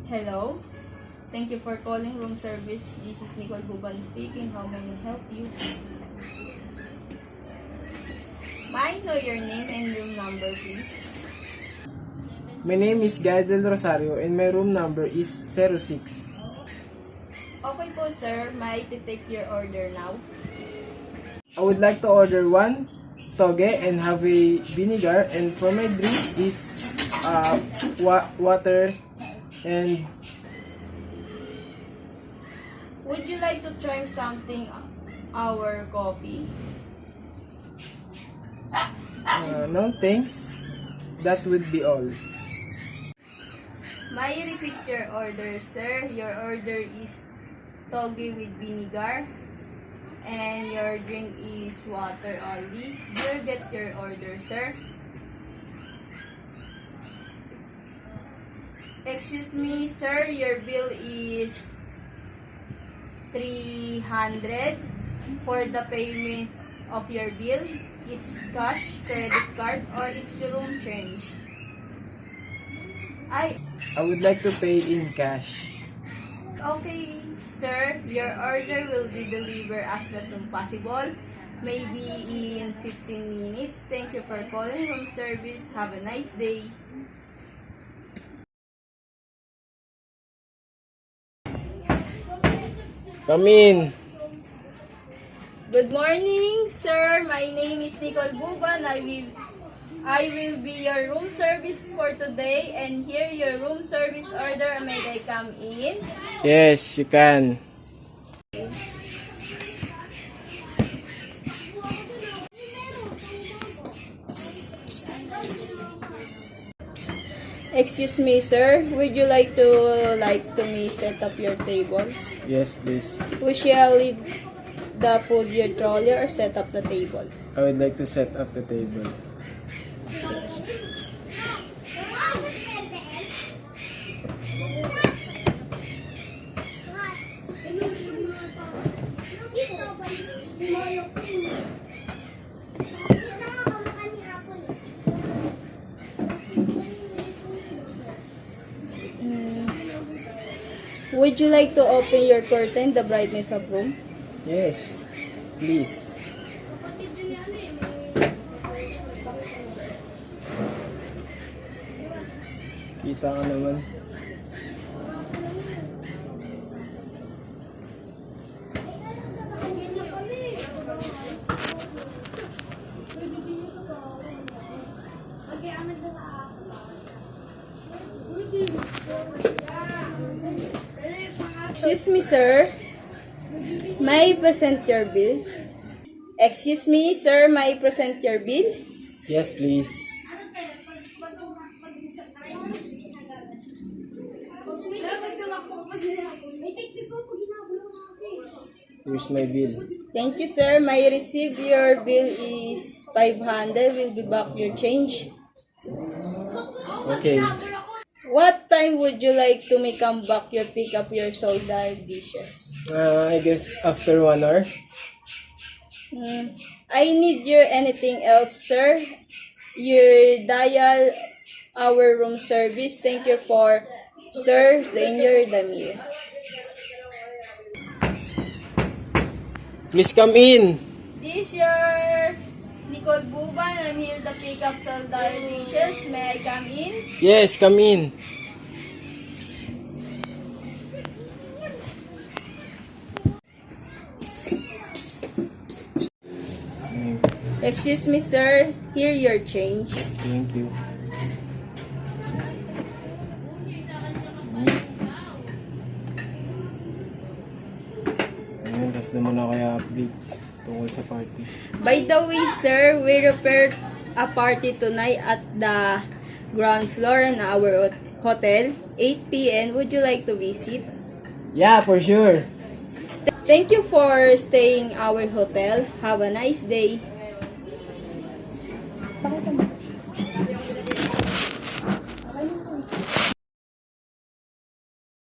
Hello. Thank you for calling room service. This is Nicole Buban speaking. How may I help you? May I know your name and room number, please? My name is Guy Del Rosario and my room number is 06. Okay po, sir. May I take your order now? I would like to order one toge and have a vinegar, and for my drink is water and Would you like to try something our coffee? no thanks. That would be all. May I repeat your order, sir? Your order is toge with vinegar and your drink is water only. Do you get your order, sir? Excuse me, sir. Your bill is 300 for the payment of your bill. It's cash, credit card, or it's your room change. I would like to pay in cash. Okay, sir. Your order will be delivered as soon as possible. Maybe in 15 minutes. Thank you for calling room service. Have a nice day. Come in. Good morning, sir. My name is Nicole Buban. I will be your room service for today, and here your room service order. May I come in? Yes, you can. Excuse me, sir. Would you like to me set up your table? Yes, please. We shall leave the food your trolley or set up the table. I would like to set up the table. Would you like to open your curtain, the brightness of room? Yes, please. Kita ka naman. Excuse me, sir. May I present your bill? Excuse me, sir. May I present your bill? Yes, please. Here's my bill. Thank you, sir. May I receive your bill is 500. Will be back your change. Okay. What time would you like to me come back your pick up your sold dishes? I guess after 1 hour. I need your anything else, sir. Your dial our room service. Thank you for sir Daniel Damir. Please come in. This is your Nicole Buban. I'm here to pick up sold dishes. May I come in? Yes, come in. Excuse me, sir. Here your change. Thank you. Ayan, tas naman ako kaya update tungkol sa party. By the way, sir, we prepared a party tonight at the ground floor in our hotel, 8 p.m. Would you like to visit? Yeah, for sure. Thank you for staying our hotel. Have a nice day.